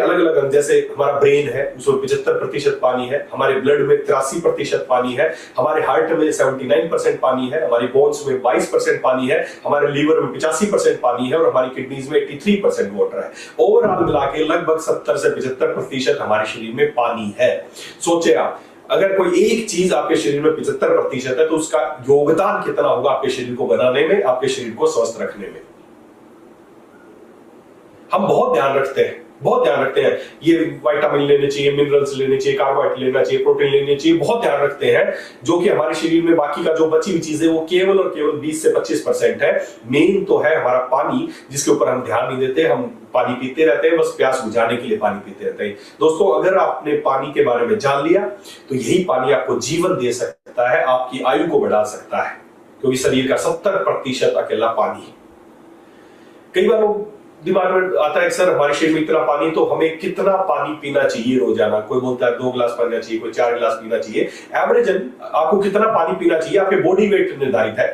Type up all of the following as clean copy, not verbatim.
अलग अलग अंग, जैसे हमारा ब्रेन है उसमें 75% पानी है, हमारे ब्लड में 83% पानी है, हमारे हार्ट में 79% पानी है, हमारी बोन्स में 22% पानी है, हमारे लीवर में 85% पानी है और हमारी किडनीज में 83% वाटर है। ओवरऑल मिला के लगभग 70 से 75% हमारे शरीर में पानी है। सोचे आप, अगर कोई एक चीज आपके शरीर में 75% है तो उसका योगदान कितना होगा आपके शरीर को बनाने में, आपके शरीर को स्वस्थ रखने में। हम बहुत ध्यान रखते हैं, बहुत ध्यान रखते हैं, ये विटामिन लेने चाहिए, मिनरल्स लेने चाहिए, कार्बोहाइड्रेट लेना चाहिए, प्रोटीन लेने चाहिए, बहुत ध्यान रखते हैं, जो कि हमारे शरीर में बाकी का जो बची हुई चीजें वो केवल और केवल 20 से 25% है। मेन तो है हमारा पानी, जिसके ऊपर हम ध्यान नहीं देते। हम पानी पीते रहते हैं, बस प्यास बुझाने के लिए पानी पीते रहते हैं। दोस्तों, अगर आपने पानी के बारे में जान लिया तो यही पानी आपको जीवन दे सकता है, आपकी आयु को बढ़ा सकता है, क्योंकि शरीर का 70% अकेला पानी है। कई बार लोग दिमाग में आता है, सर हमारे शरीर में इतना पानी, तो हमें कितना पानी पीना चाहिए रोजाना? कोई बोलता है 2 गिलास पीना चाहिए, कोई 4 गिलास पीना चाहिए। एवरेज आपको कितना पानी पीना चाहिए आपके बॉडी वेट निर्धारित है।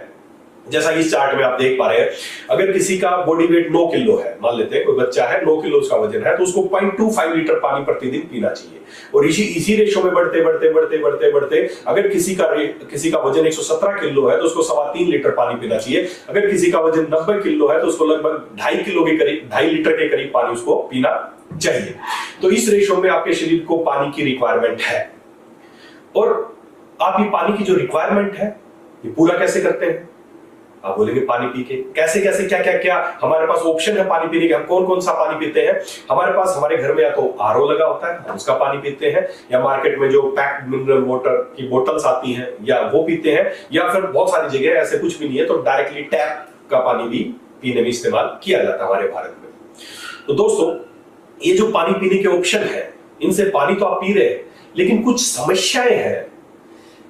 जैसा कि इस चार्ट में आप देख पा रहे हैं, अगर किसी का बॉडी वेट 9 किलो है, मान लेते हैं कोई बच्चा है, 9 किलो उसका वजन है, तो उसको 0.25 लीटर पानी प्रतिदिन पीना चाहिए। और इसी रेशो में बढ़ते बढ़ते बढ़ते बढ़ते बढ़ते अगर किसी का वजन 117 किलो है तो उसको 3.25 लीटर पानी पीना चाहिए। अगर किसी का वजन 90 किलो है तो उसको लगभग 2.5 किलो के करीब, 2.5 लीटर के करीब पानी उसको पीना चाहिए। तो इस रेशो में आपके शरीर को पानी की रिक्वायरमेंट है। और आप ये पानी की जो रिक्वायरमेंट है ये पूरा कैसे करते हैं? आप बोलेंगे पानी पी के कैसे कैसे, क्या क्या क्या हमारे पास ऑप्शन है पानी पीने के। हम कौन कौन सा पानी पीते हैं? हमारे पास, हमारे घर में या तो आरओ लगा होता है, हम उसका पानी पीते हैं, या मार्केट में जो पैक्ड मिनरल वाटर की बोतल्स आती हैं या वो पीते हैं, या फिर बहुत सारी जगह ऐसे कुछ भी नहीं है तो डायरेक्टली टैप का पानी भी पीने में इस्तेमाल किया जाता है हमारे भारत में। तो दोस्तों, ये जो पानी पीने के ऑप्शन है, इनसे पानी तो आप पी रहे हैं, लेकिन कुछ समस्याएं हैं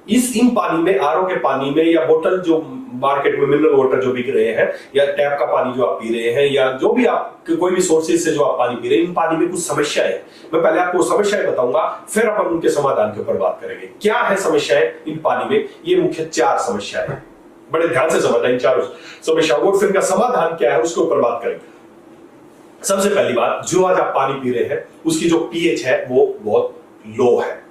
इन पानी में, आरओ के पानी में, या बोतल जो मार्केट में मिनरल वाटर जो बिक रहे हैं, या टैप का पानी जो आप पी रहे हैं, या जो भी आप कोई भी सोर्सेज से जो आप पानी पी रहे हैं, इन पानी में कुछ समस्याएं हैं। मैं पहले आपको समस्याएं बताऊंगा, फिर अपन उनके समाधान के ऊपर बात करेंगे। क्या है समस्याएं इन पानी में? ये मुख्य 4 समस्याएं हैं। बड़े ध्यान से समझना इन 4 समस्याओं को, फिर इनका समाधान क्या है उसके ऊपर बात करेंगे। सबसे पहली बात, जो आज आप पानी पी रहे हैं उसकी जो पीएच है वो बहुत लो है,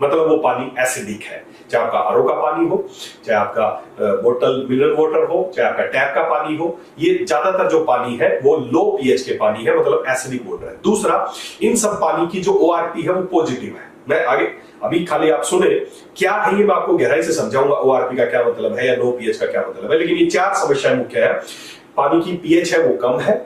मतलब वो पानी एसिडिक है। चाहे आपका आरओ का पानी हो, चाहे आपका बोतल मिनरल वाटर हो, चाहे आपका टैप का पानी हो, ये ज्यादातर जो पानी है वो लो पीएच के पानी है, मतलब एसिडिक वाटर है। दूसरा, इन सब पानी की जो ओआरपी है वो पॉजिटिव है। मैं आगे अभी खाली आप सुने क्या है ये मैं आपको गहराई से समझाऊंगा, ओआरपी का क्या मतलब है या लो पीएच का क्या मतलब है। लेकिन ये 4 समस्याएं मुख्य है। पानी की पीएच है वो कम है,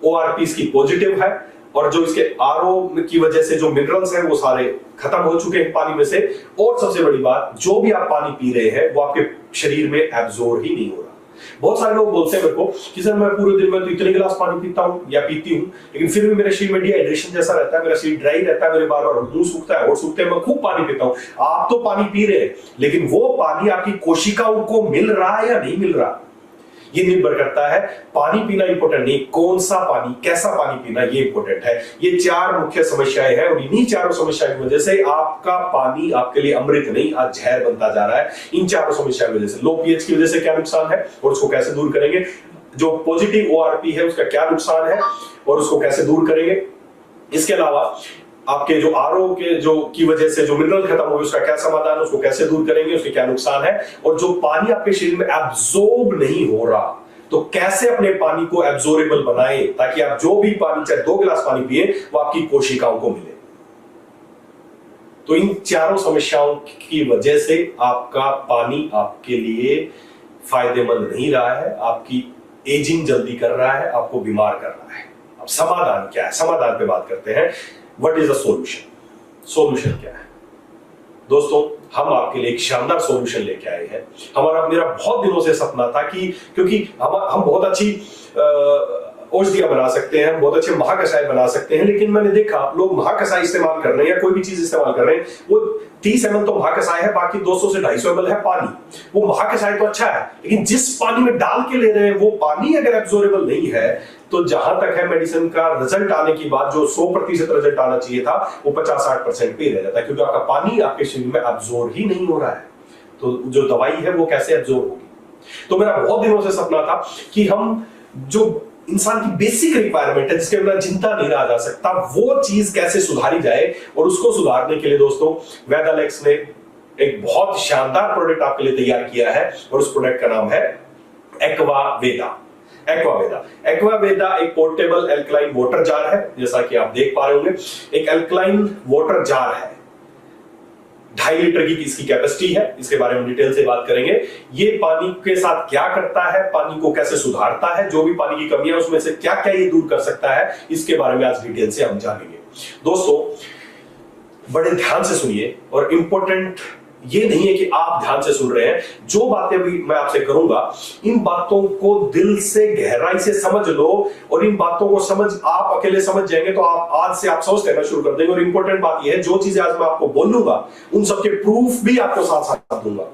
ओआरपी इसकी पॉजिटिव है, और जो इसके आरओ की वजह से जो मिनरल्स हैं वो सारे खत्म हो चुके हैं पानी में से। और सबसे बड़ी बात, जो भी आप पानी पी रहे हैं वो आपके शरीर में एब्जॉर्ब ही नहीं हो रहा। बहुत सारे लोग बोलते हैं मेरे को कि सर मैं पूरे दिन में तो इतने गिलास पानी पीता हूं या पीती हूं, लेकिन फिर भी मेरे शरीर में डिहाइड्रेशन जैसा रहता है, मेरा शरीर ड्राई रहता है, मेरे बार बार मुंह सूखता है और सूखते हैं, मैं खूब पानी पीता हूं। आप तो पानी पी रहे हैं, लेकिन वो पानी आपकी कोशिकाओं को मिल रहा है या नहीं मिल रहा, ये निर्भर करता है। पानी पीना इंपॉर्टेंट नहीं, कौन सा पानी, कैसा पानी पीना, ये इंपॉर्टेंट है। ये 4 मुख्य समस्याएं हैं और इन्हीं 4 समस्याओं की वजह से आपका पानी आपके लिए अमृत नहीं, आज जहर बनता जा रहा है। इन 4 समस्याओं की वजह से, लो पीएच की वजह से क्या नुकसान है और उसको कैसे दूर करेंगे, जो पॉजिटिव ओआरपी है उसका क्या नुकसान है और उसको कैसे दूर करेंगे, इसके अलावा आपके जो आरओ के जो की वजह से जो मिनरल खत्म हो गए उसका क्या समाधान है, उसको कैसे दूर करेंगे, उसके क्या नुकसान है, और जो पानी आपके शरीर में एब्जॉर्ब नहीं हो रहा तो कैसे अपने पानी को एब्जॉर्बेबल बनाए, ताकि आप जो भी पानी, चाहे 2 गिलास पानी पिए, वो आपकी कोशिकाओं को मिले। तो इन 4 समस्याओं की वजह से आपका पानी आपके लिए फायदेमंद नहीं रहा है, आपकी एजिंग जल्दी कर रहा है, आपको बीमार कर रहा है। अब समाधान क्या है, समाधान पे बात करते हैं। What is the solution? Solution क्या है? दोस्तों, हम आपके लिए एक शानदार सॉल्यूशन लेके आए हैं। मेरा बहुत दिनों से सपना था कि क्योंकि हम बहुत अच्छी औषधियां बना सकते हैं, बहुत अच्छे महाकषाय बना सकते हैं, लेकिन मैंने देखा लोग महाकषाय इस्तेमाल कर रहे हैं या कोई भी चीज इस्तेमाल कर रहे हैं, वो 30 ml तो महाकषाय है, बाकी 200 से 250 ml है पानी। वो महाकषाय तो अच्छा है, लेकिन जिस पानी में डाल के ले रहे हैं वो पानी अगर एब्जॉर्बेबल नहीं है, तो जहां तक है मेडिसिन का रिजल्ट आने की बात, जो 100% रिजल्ट आना चाहिए था, वो 50-60% पे रह जाता है, क्योंकि आपका पानी आपके शरीर में एब्जॉर्ब ही नहीं हो रहा है। तो जो दवाई है वो कैसे एब्जॉर्ब होगी? तो मेरा बहुत दिनों से सपना था कि हम जो इंसान की बेसिक रिक्वायरमेंट है, जिसके बिना जिंदा नहीं रहा जा सकता, वो चीज कैसे सुधारी जाए। और उसको सुधारने के लिए दोस्तों वेदालेक्स ने एक बहुत शानदार प्रोडक्ट आपके लिए तैयार किया है, और उस प्रोडक्ट का नाम है एक्वावेदा। एक्वावेदा एक पोर्टेबल एल्कलाइन वाटर जार है, जैसा कि आप देख पा रहे होंगे। एक एल्कलाइन वाटर जार है, 2.5 लीटर की इसकी कैपेसिटी है। इसके बारे में डिटेल से बात करेंगे। ये पानी के साथ क्या करता है, पानी को कैसे सुधारता है, जो भी पानी की कमियां उसमें से क्या क्या ये दूर कर सकता है, इसके बारे में आज डिटेल से हम जानेंगे। दोस्तों बड़े ध्यान से सुनिए, और इंपॉर्टेंट ये नहीं है कि आप ध्यान से सुन रहे हैं, जो बातें भी मैं आपसे करूंगा इन बातों को दिल से गहराई से समझ लो, और इन बातों को आप अकेले समझ जाएंगे तो आप आज से आप सोच करना शुरू कर देंगे। और इंपॉर्टेंट बात यह है, जो चीजें आज मैं आपको बोलूंगा उन सबके प्रूफ भी आपको साथ साथ दूंगा।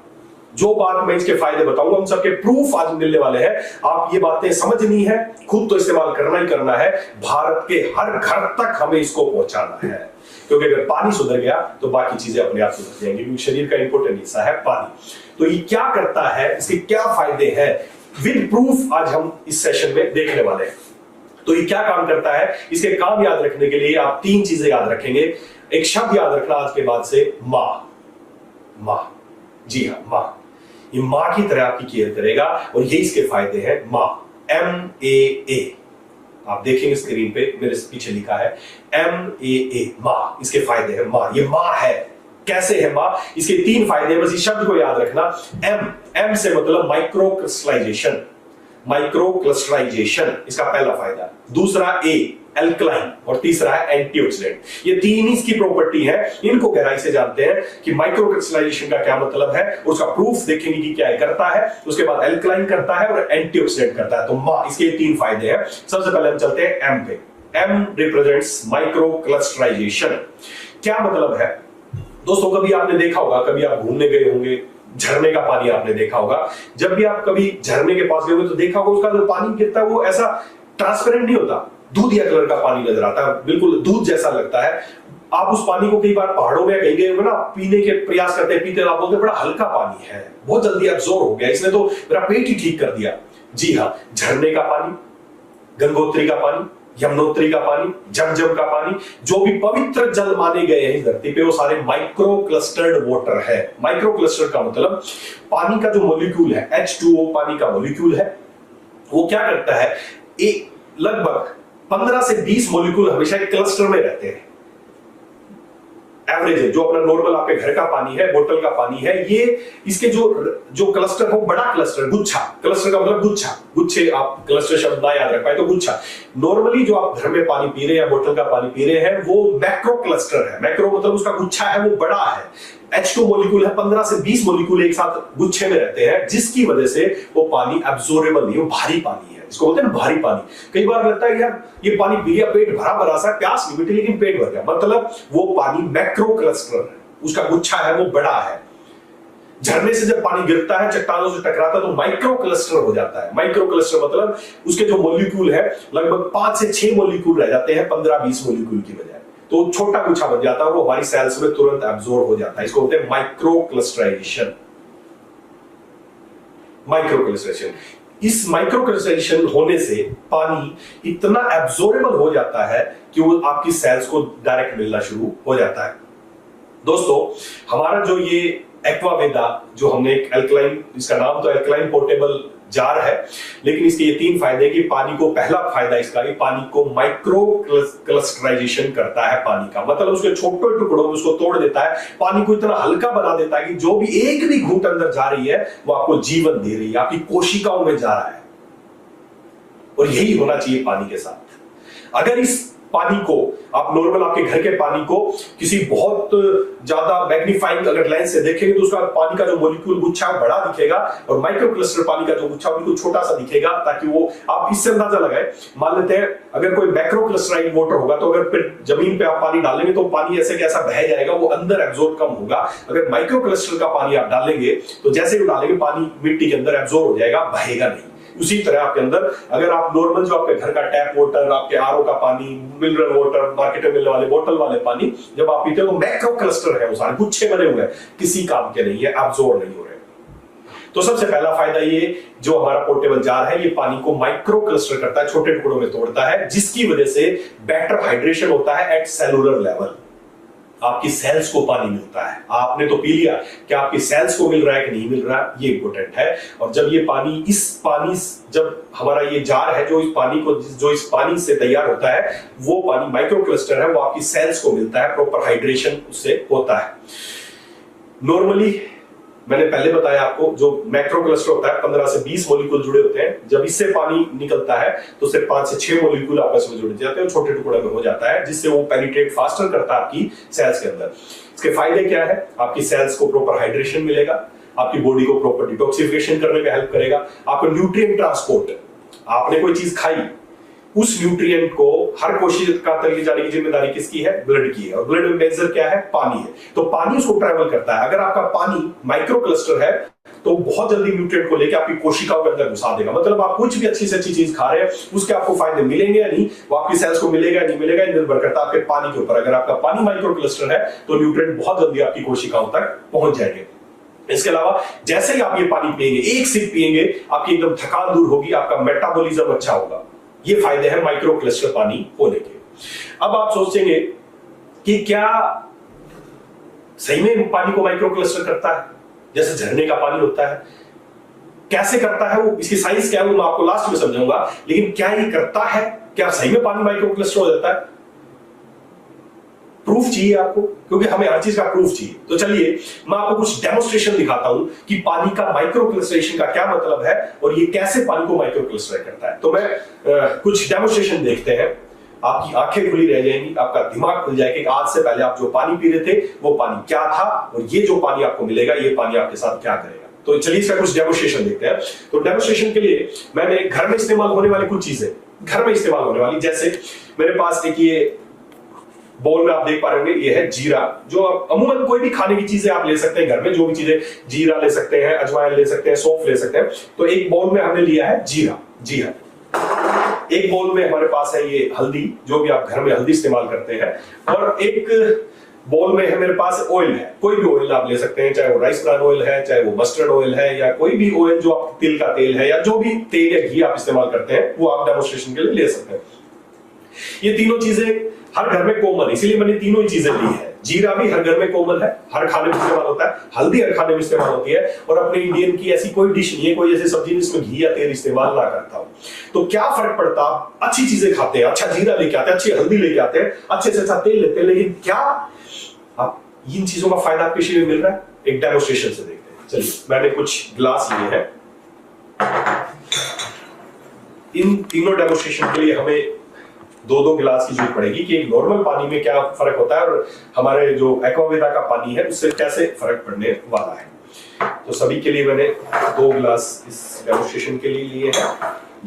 जो बात मैं इसके फायदे बताऊंगा उन सबके प्रूफ आज मिलने वाले हैं। आप ये बातें समझनी है, खुद तो इस्तेमाल करना ही करना है। भारत के हर घर तक हमें इसको पहुंचाना है, क्योंकि अगर पानी सुधर गया तो बाकी चीजें अपने आप सुधर जाएंगी, क्योंकि शरीर का इंपॉर्टेंट हिस्सा है पानी। तो ये क्या करता है, इसके क्या फायदे हैं, विद प्रूफ आज हम इस सेशन में देखने वाले हैं। तो ये क्या काम करता है, इसके काम याद रखने के लिए आप 3 चीजें याद रखेंगे। एक शब्द याद रखना आज के बाद से, मां। जी हाँ, मां। ये मां की तरह आपकी केयर करेगा, और ये इसके फायदे हैं। मां, MAA, आप देखेंगे स्क्रीन पे मेरे पीछे लिखा है MAA, मां। इसके फायदे हैं, मां। ये मां है, कैसे है मां, इसके 3 फायदे हैं, बस इस शब्द को याद रखना। M से मतलब माइक्रो क्लस्टराइजेशन, इसका पहला फायदा। दूसरा A, एल्कलाइन, और तीसरा है एंटीऑक्सीडेंट। ये 3 इसकी प्रॉपर्टी है, इनको गहराई से जानते हैं कि माइक्रो क्रिस्टलाइजेशन का क्या मतलब है, उसका प्रूफ देखेंगे कि क्या करता है। उसके बाद एल्कलाइन करता है और एंटीऑक्सीडेंट करता है। तो मां, इसके 3 फायदे हैं। सबसे पहले हम चलते हैं M पे। M represents micro clusterisation. क्या मतलब है दोस्तों, कभी आपने देखा होगा, कभी आप घूमने गए होंगे, झरने का पानी आपने देखा होगा। जब भी आप कभी झरने के पास गए होंगे तो देखा होगा उसका जो पानी गिरता है वो ऐसा ट्रांसपेरेंट नहीं होता, दूधिया कलर का पानी नजर आता है, बिल्कुल दूध जैसा लगता है। आप उस पानी को कई बार पहाड़ों में कहीं गए होंगे ना, पीने के प्रयास करते हैं, पीते आप बोलते बड़ा हल्का पानी है, बहुत जल्दी एब्जॉर्ब हो गया, इसने तो मेरा पेट ही ठीक कर दिया। जी हाँ, झरने का पानी, गंगोत्री का पानी, यमुनोत्री का पानी, झमझम का पानी, जो भी पवित्र जल माने गए हैं इस धरती पे, वो सारे माइक्रो क्लस्टर्ड वाटर है। माइक्रो क्लस्टर का मतलब पानी का जो मॉलिक्यूल है, H2O पानी का मॉलिक्यूल है, वो क्या करता है, एक लगभग 15 से 20 मॉलिक्यूल हमेशा एक क्लस्टर में रहते हैं। एवरेज है, जो अपना नॉर्मल आपके घर का पानी है, बोतल का पानी है, ये इसके जो क्लस्टर हो, बड़ा क्लस्टर, गुच्छा, क्लस्टर का मतलब गुच्छे, आप क्लस्टर शब्द ना याद रख पाए तो गुच्छा। नॉर्मली जो आप घर में पानी पी रहे हैं या बोतल का पानी पी रहे हैं वो मैक्रो क्लस्टर है। मैक्रो मतलब उसका गुच्छा है, वो बड़ा है, H2 मॉलिक्यूल है, 15 से 20 मॉलिक्यूल एक साथ गुच्छे में रहते हैं, जिसकी वजह से वो पानी एब्जॉर्बेबल नहीं, वो भारी पानी है। इसको बोलते हैं ना भारी पानी। कई बार लगता है यार ये पानी पी लिया, पेट भरा सा, प्यास नहीं मिटी लेकिन पेट भर गया, मतलब वो पानी मैक्रो क्लस्टर है, उसका गुच्छा है, वो बड़ा है। झरने से जब पानी गिरता है, चट्टानों से टकराता है, तो माइक्रो क्लस्टर हो जाता है। माइक्रो क्लस्टर मतलब उसके जो मॉलिक्यूल है लगभग 5 से 6 मॉलिक्यूल रह जाते हैं 15-20 मॉलिक्यूल की बजाय, तो छोटा गुच्छा बन जाता है और वो हमारी सेल्स में तुरंत एब्जॉर्ब हो जाता है। इसको बोलते हैं माइक्रो क्लस्टराइजेशन। इस माइक्रो क्रिस्टलाइजेशन होने से पानी इतना एब्जॉर्बेबल हो जाता है कि वो आपकी सेल्स को डायरेक्ट मिलना शुरू हो जाता है। दोस्तों हमारा जो ये एक्वावेदा, जो हमने एक एल्कलाइन, इसका नाम तो एल्कलाइन पोर्टेबल जार है, लेकिन इसके ये 3 फायदे कि पानी को, पहला फायदा इसका कि पानी को माइक्रो क्लस्टराइजेशन करता है। पानी का मतलब उसके छोटे टुकड़ों में उसको तोड़ देता है, पानी को इतना हल्का बना देता है कि जो भी एक भी घूंट अंदर जा रही है वो आपको जीवन दे रही है, आपकी कोशिकाओं में जा रहा है। और यही होना चाहिए पानी के साथ। अगर इस पानी को आप नॉर्मल आपके घर के पानी को किसी बहुत ज्यादा मैग्नीफाइंग अगर लेंस से देखेंगे तो उसका पानी का जो मॉलिक्यूल गुच्छा बड़ा दिखेगा, और माइक्रो क्लस्टर पानी का जो गुच्छा बिल्कुल छोटा सा दिखेगा, ताकि वो आप इससे अंदाजा लगाए। मान लेते हैं अगर कोई मैक्रो क्लस्टराइड वाटर होगा तो अगर फिर जमीन पे आप पानी डालेंगे तो पानी ऐसे कैसा बह जाएगा, वो अंदर एब्जॉर्ब कम होगा। अगर माइक्रो क्लस्टर का पानी आप डालेंगे तो जैसे ही डालेंगे पानी मिट्टी के अंदर एब्जॉर्ब हो जाएगा, बहेगा नहीं। उसी तरह आपके अंदर अगर आप नॉर्मल जो आपके घर का टैप वाटर, आपके आरओ का पानी, मिनरल वाटर, मार्केट में मिलने वाले बोतल वाले पानी जब आप पीते हो तो मैक्रो क्लस्टर है, वो सारे गुच्छे बने हुए हैं, किसी काम के नहीं है, एब्जॉर्ब नहीं हो रहे। तो सबसे पहला फायदा ये, जो हमारा पोर्टेबल जार है ये पानी को माइक्रो क्लस्टर करता है, छोटे टुकड़ों में तोड़ता है, जिसकी वजह से बेटर हाइड्रेशन होता है एट सेलुलर लेवल। आपकी सेल्स को पानी मिलता है। आपने तो पी लिया, क्या आपकी सेल्स को मिल रहा है कि नहीं मिल रहा है, ये इंपॉर्टेंट है। और जब ये पानी जब हमारा ये जार है जो इस पानी से तैयार होता है, वो पानी माइक्रो क्लस्टर है, वो आपकी सेल्स को मिलता है, प्रॉपर हाइड्रेशन उससे होता है। नॉर्मली मैंने पहले बताया आपको, जो मैक्रो क्लस्टर होता है 15 से 20 मॉलिक्यूल जुड़े होते हैं। जब इससे पानी निकलता है तो उससे 5 से 6 मॉलिक्यूल आपस में जुड़ जाते हैं, छोटे टुकड़े में हो जाता है, जिससे वो पेनिट्रेट फास्टर करता है आपकी सेल्स के अंदर। इसके फायदे क्या है? आपकी सेल्स को प्रॉपर हाइड्रेशन मिलेगा, आपकी बॉडी को प्रॉपर डिटॉक्सिफिकेशन करने में हेल्प करेगा, आपको न्यूट्रिएंट ट्रांसपोर्ट, आपने कोई चीज खाई, उस न्यूट्रिएंट को हर कोशिका तक ले जाने की जिम्मेदारी किसकी है? ब्लड की है। और ब्लड में मेजर क्या है? पानी है। तो पानी उसको ट्रैवल करता है। अगर आपका पानी माइक्रो क्लस्टर है तो बहुत जल्दी न्यूट्रिएंट को लेकर आपकी कोशिकाओं के अंदर घुसा देगा। मतलब आप कुछ भी अच्छी से अच्छी चीज खा रहे हैं, उसके आपको फायदे मिलेंगे या नहीं, वो आपकी सेल्स को मिलेगा या नहीं मिलेगा, निर्भर करता है आपके पानी के ऊपर। अगर आपका पानी माइक्रो क्लस्टर है तो न्यूट्रिएंट बहुत जल्दी आपकी कोशिकाओं तक पहुंच जाएंगे। इसके अलावा जैसे ही आप ये पानी पिएंगे, एक सिप पिएंगे, आपकी एकदम थकान दूर होगी, आपका मेटाबॉलिज्म अच्छा होगा। ये फायदे हैं माइक्रो क्लस्टर पानी होने के। अब आप सोचेंगे कि क्या सही में पानी को माइक्रो क्लस्टर करता है जैसे झरने का पानी होता है? कैसे करता है वो, इसकी साइंस क्या है वो मैं आपको लास्ट में समझाऊंगा। लेकिन क्या ये करता है? क्या सही में पानी माइक्रो क्लस्टर हो जाता है? प्रूफ चाहिए आपको, क्योंकि हमें हर चीज का प्रूफ चाहिए। तो चलिए मैं आपको कुछ डेमोस्ट्रेशन दिखाता हूं कि पानी का माइक्रो क्लस्टरेशन का क्या मतलब है और ये कैसे पानी को माइक्रो क्लस्टर करता है। तो मैं कुछ डेमोस्ट्रेशन देखते हैं। आपकी आंखें खुली रह जाएंगी, आपका दिमाग खुल जाएगा कि आज से पहले आप जो पानी पी रहे थे वो पानी क्या था, और ये जो पानी आपको मिलेगा ये पानी आपके साथ क्या करेगा। तो चलिए इसका कुछ डेमोस्ट्रेशन देखते हैं। तो डेमोस्ट्रेशन के लिए मैंने घर में इस्तेमाल होने वाली कुछ चीजें, घर में इस्तेमाल होने वाली, जैसे मेरे पास एक ये बोल में आप देख पा रहे होंगे, ये है जीरा, जो आप अमूमन कोई भी खाने की चीजें आप ले सकते हैं घर में, जो भी चीजें, जीरा ले सकते हैं, अजवाइन ले सकते हैं, सौंफ ले सकते हैं। तो एक बाउल में हमने लिया है जीरा, जी हाँ। एक बाउल में हमारे पास है ये हल्दी, जो भी आप घर में हल्दी इस्तेमाल करते हैं, और एक बाउल में है मेरे पास ऑयल है। कोई भी ऑयल आप ले सकते हैं, चाहे वो राइस ब्रान ऑयल है, चाहे वो मस्टर्ड ऑयल है, या कोई भी ऑयल जो आप तिल का तेल है, या जो भी तेल या घी आप इस्तेमाल करते हैं वो आप डेमोस्ट्रेशन के लिए ले सकते हैं। ये तीनों चीजें हर घर में कॉमन है, इसीलिए मैंने तीनों ही चीजें ली है। जीरा भी हर घर में कॉमन है, हर खाने में इस्तेमाल होता है, हल्दी हर खाने में इस्तेमाल होती है, और अपने इंडियन की ऐसी कोई डिश नहीं है, कोई ऐसी सब्जी जिसमें घी या तेल इस्तेमाल ना करता हो। तो क्या फर्क पड़ता, अच्छी चीजें खाते हैं, अच्छा जीरा लेके आते हैं, अच्छी हल्दी लेके आते हैं, अच्छे से अच्छा तेल लेते हैं, लेकिन क्या आप इन चीजों का फायदा आपके शरीर में मिल रहा है? एक डेमोस्ट्रेशन से देखते हैं। चलिए मैंने कुछ गिलास लिए हैं। इन तीनों डेमोस्ट्रेशन के लिए हमें 2-2 गिलास की जरूरत पड़ेगी कि नॉर्मल पानी में क्या फर्क होता है और हमारे जो एक्वावेरा का पानी है उससे कैसे फर्क पड़ने वाला है। तो सभी के लिए मैंने 2 गिलास इस डेमोस्ट्रेशन के लिए लिए हैं,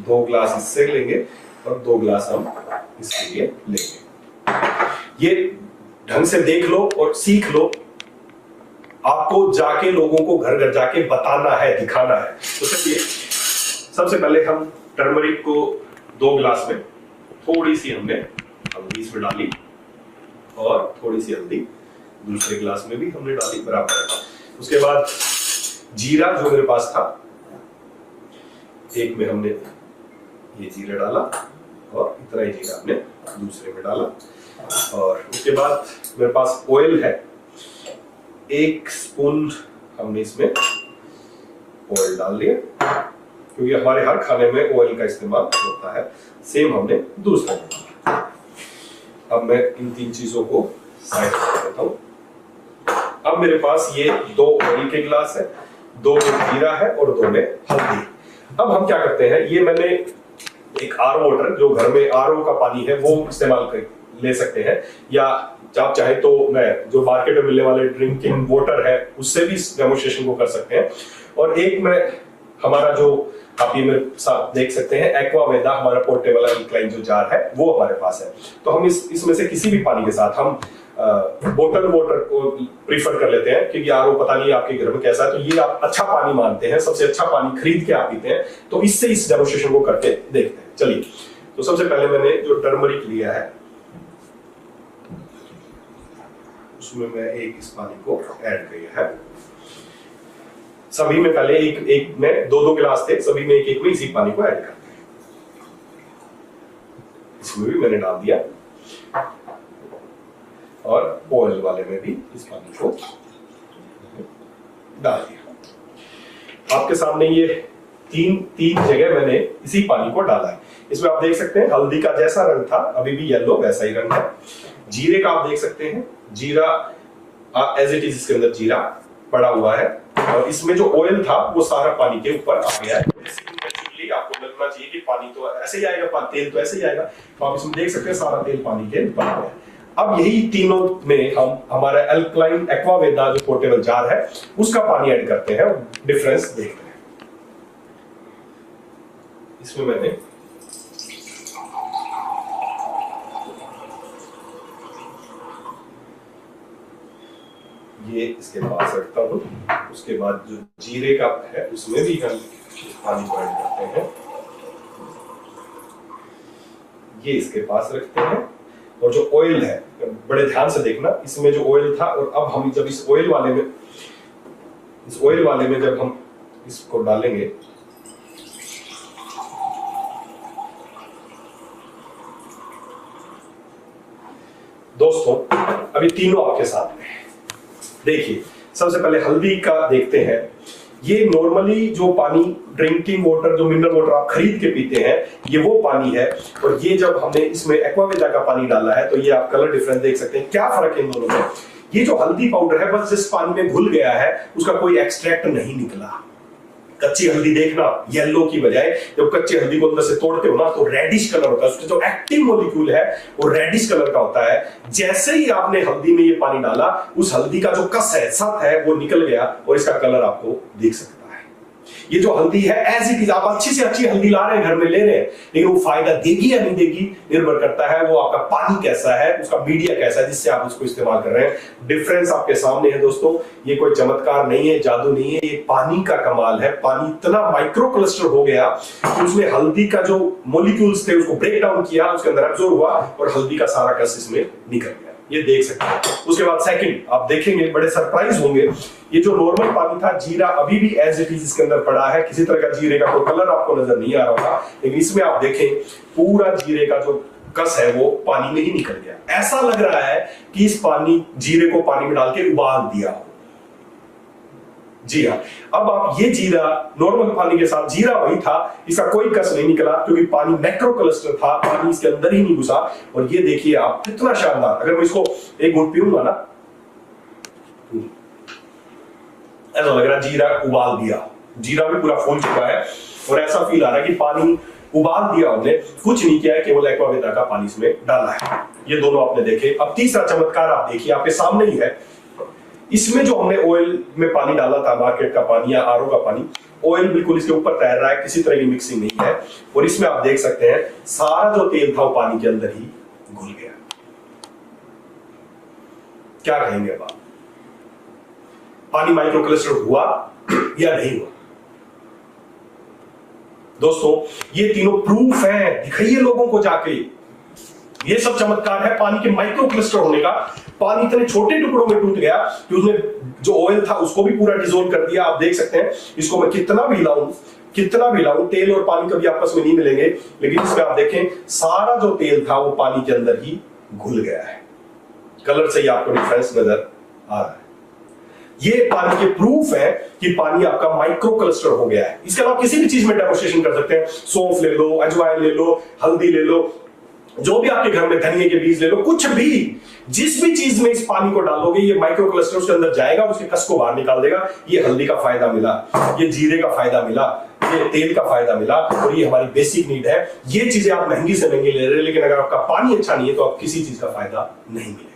2 गिलास इससे लेंगे और 2 गिलास हम इसके लिए लेंगे। ये ढंग से देख लो और सीख लो, आपको जाके लोगों को घर घर जाके बताना है, दिखाना है। तो चलिए सबसे पहले हम टर्मरिक को 2 गिलास में थोड़ी सी हमने हल्दी इसमें डाली, और थोड़ी सी हल्दी दूसरे गिलास में भी हमने डाली बराबर। उसके बाद जीरा जो मेरे पास था, एक में हमने ये जीरा डाला, और इतना ही जीरा हमने दूसरे में डाला। और उसके बाद मेरे पास ऑयल है, 1 स्पून हमने इसमें ऑयल डाल दिया, क्योंकि हमारे हर खाने में ऑयल का इस्तेमाल होता है। सेम हमने दूसरा डाला। अब मैं इन 3 चीजों को साइड कर देता हूं। अब मेरे पास ये 2 ऑयल के गिलास है, 2 में जीरा है और 2 में हल्दी। अब हम क्या करते हैं, ये मैंने एक आरओ वाटर, जो घर में आरओ का पानी है वो इस्तेमाल ले सकते हैं, या आप चाहे तो मैं जो मार्केट में मिलने वाले ड्रिंकिंग वाटर है उससे भी इस डेमोस्ट्रेशन को कर सकते हैं। और एक में हमारा जो आप ये मेरे साथ देख सकते हैं, एक्वावेदा हमारा पोर्टेबल अल्कलाइन जो जार है वो हमारे पास है। तो हम इसमें से किसी भी पानी के साथ हम बोतल वाटर को प्रीफर कर लेते हैं, क्योंकि आरओ पता नहीं आपके घर में कैसा है, तो ये आप अच्छा पानी मानते हैं, सबसे अच्छा पानी खरीद के आप पीते हैं, तो इससे इस डेमोस्ट्रेशन को करके देखते हैं। चलिए तो सबसे पहले मैंने जो टर्मरिक लिया है उसमें मैं एक इस पानी को ऐड किया है। सभी में पहले एक एक में दो दो गिलास थे, सभी में एक एक में इसी पानी को ऐड करते हैं। इसमें भी मैंने डाल दिया और ऑयल वाले में भी इस पानी को डाल दिया। आपके सामने ये तीन जगह मैंने इसी पानी को डाला है। इसमें आप देख सकते हैं हल्दी का जैसा रंग था अभी भी येलो वैसा ही रंग है। जीरे का आप देख सकते हैं, जीरा एज इट इज इसके अंदर जीरा पड़ा हुआ है और इसमें जो ऑयल था वो सारा पानी के ऊपर आ गया है। आपको लगना चाहिए कि पानी तो ऐसे ही आएगा, तेल तो ऐसे ही आएगा, तो आप इसमें देख सकते हैं सारा तेल पानी के ऊपर आ गया। अब यही तीनों में हम हमारा अल्कलाइन एक्वावेदा जो पोर्टेबल जार है उसका पानी ऐड करते हैं और डिफरेंस देखते हैं। इसमें मैंने ये इसके पास रखता हूं, उसके बाद जो जीरे का है उसमें भी हम पानी को ऐड करते हैं, ये इसके पास रखते हैं। और जो ऑयल है बड़े ध्यान से देखना, इसमें जो ऑयल था और अब हम जब इस ऑयल वाले में जब हम इसको डालेंगे दोस्तों, अभी तीनों आपके साथ में देखिए। सबसे पहले हल्दी का देखते हैं। ये नॉर्मली जो पानी ड्रिंकिंग वाटर जो मिनरल वाटर आप खरीद के पीते हैं ये वो पानी है, और ये जब हमने इसमें एक्वावेदा का पानी डाला है तो ये आप कलर डिफरेंस देख सकते हैं। क्या फर्क है इन दोनों में? ये जो हल्दी पाउडर है बस जिस पानी में घुल गया है उसका कोई एक्सट्रैक्ट नहीं निकला। कच्ची हल्दी देखना येलो की बजाय जब कच्ची हल्दी को अंदर से तोड़ते हो ना तो रेडिश कलर होता है, उसका जो एक्टिव मॉलिक्यूल है वो रेडिश कलर का होता है। जैसे ही आपने हल्दी में ये पानी डाला उस हल्दी का जो कस है, सत है, वो निकल गया और इसका कलर आपको दिख सकता है। ये जो हल्दी है एज इट इज, आप अच्छी से अच्छी हल्दी ला रहे हैं, घर में ले रहे हैं, लेकिन वो फायदा देगी या नहीं देगी निर्भर करता है वो आपका पानी कैसा है, उसका मीडिया कैसा है जिससे आप उसको इस्तेमाल कर रहे हैं। डिफरेंस आपके सामने है दोस्तों, ये कोई चमत्कार नहीं है, जादू नहीं है, ये पानी का कमाल है। पानी इतना माइक्रो क्लस्टर हो गया कि उसने हल्दी का जो मॉलिक्यूल्स थे उसको ब्रेक डाउन किया, उसके अंदर एब्जॉर्ब हुआ और हल्दी का सारा कस इसमें निकल गया। ये देख सकते हैं। उसके बाद सेकंड आप देखेंगे, बड़े सरप्राइज होंगे, ये जो नॉर्मल पानी था जीरा अभी भी एज इट इज इसके अंदर पड़ा है, किसी तरह का जीरे का कोई कलर आपको नजर नहीं आ रहा होगा, लेकिन इसमें आप देखें पूरा जीरे का जो कस है वो पानी में ही निकल गया। ऐसा लग रहा है कि इस जीरे को पानी में डाल के उबाल दिया हो। जी हाँ, अब आप ये जीरा नॉर्मल पानी के साथ, जीरा वही था, इसका कोई कस नहीं निकला क्योंकि पानी मैक्रो क्लस्टर था, पानी इसके अंदर ही नहीं घुसा। और ये देखिए आप कितना शानदार, अगर मैं इसको एक घूंट पीऊंगा ना ऐसा लग रहा है जीरा उबाल दिया, जीरा भी पूरा फूल चुका है और ऐसा फील आ रहा है कि पानी उबाल दिया हमने, कुछ नहीं किया है, केवल एक्वावेदा का पानी इसमें डाला है। ये दोनों आपने देखे। अब तीसरा चमत्कार आप देखिए, आपके सामने ही है। इसमें जो हमने ऑयल में पानी डाला था, मार्केट का पानी या आरओ का पानी, ऑयल बिल्कुल इसके ऊपर तैर रहा है, किसी तरह की मिक्सिंग नहीं है। और इसमें आप देख सकते हैं सारा जो तेल था वो पानी के अंदर ही घुल गया। क्या कहेंगे अब आप? पानी माइक्रो क्लस्टर हुआ या नहीं हुआ? दोस्तों ये तीनों प्रूफ है, दिखाइए लोगों को जाके। ये सब चमत्कार है पानी के माइक्रो क्लस्टर होने का। पानी इतने छोटे टुकड़ों में टूट गया कि उसने जो ऑयल था उसको भी पूरा डिसॉल्व कर दिया। आप देख सकते हैं, इसको मैं कितना भी हिलाऊं, तेल और पानी कभी आपस में नहीं मिलेंगे, लेकिन इसमें आप देखें सारा जो तेल था वो पानी के अंदर ही घुल गया है। कलर से ही आपको डिफरेंस नजर आ रहा है। ये पानी के प्रूफ है कि पानी आपका माइक्रो क्लस्टर हो गया है। इसके अलावा किसी भी चीज में डेमोन्स्ट्रेशन कर सकते हैं। सौंफ ले लो, अजवाइन ले लो, हल्दी ले लो, जो भी आपके घर में, धनिए के बीज ले लो, कुछ भी, जिस भी चीज में इस पानी को डालोगे ये माइक्रो क्लस्टर उसके अंदर जाएगा, उसके कस को बाहर निकाल देगा। ये हल्दी का फायदा मिला, ये जीरे का फायदा मिला, ये तेल का फायदा मिला, और ये हमारी बेसिक नीड है। ये चीजें आप महंगी से महंगी ले रहे हैं, लेकिन अगर आपका पानी अच्छा नहीं है तो आप किसी चीज का फायदा नहीं मिलेगा।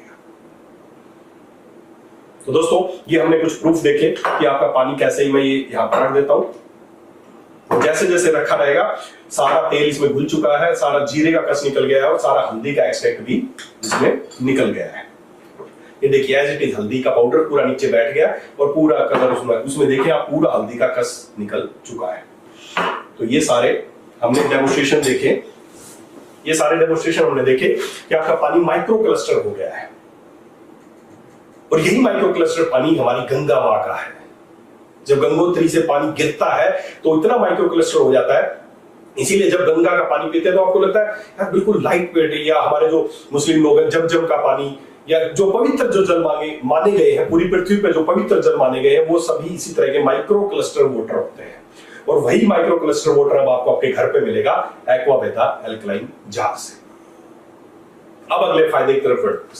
तो दोस्तों ये हमने कुछ प्रूफ देखे कि आपका पानी कैसे ही, मैं ये यहां पर रख देता हूं। जैसे जैसे रखा रहेगा सारा तेल इसमें घुल चुका है, सारा जीरे का कस निकल गया है और सारा हल्दी का एक्सट्रैक्ट भी इसमें निकल गया है। ये देखिए एज इट इज हल्दी का पाउडर पूरा नीचे बैठ गया और पूरा कलर उसमें देखिए आप, पूरा हल्दी का कस निकल चुका है। तो ये सारे हमने डेमोन्स्ट्रेशन देखे, ये सारे डेमोन्स्ट्रेशन हमने देखे कि आपका पानी माइक्रो क्लस्टर हो गया है। और यही माइक्रो क्लस्टर पानी हमारी गंगा मां का है। जब गंगोत्री से पानी गिरता है तो इतना माइक्रो क्लस्टर हो जाता है। इसीलिए जब गंगा का पानी पीते हैं तो आपको लगता है यार बिल्कुल लाइट वेट है। या हमारे जो मुस्लिम लोग हैं जमजम का पानी या जो पवित्र जो जल माने गए हैं पूरी पृथ्वी पे, जो पवित्र जल माने गए हैं वो सभी इसी तरह के माइक्रो क्लस्टर वाटर होते हैं। और वही माइक्रो क्लस्टर वाटर अब आपको आपके घर पे मिलेगा एक्वावेदा एल्कलाइन जार से। अब अगले फायदे की तरफ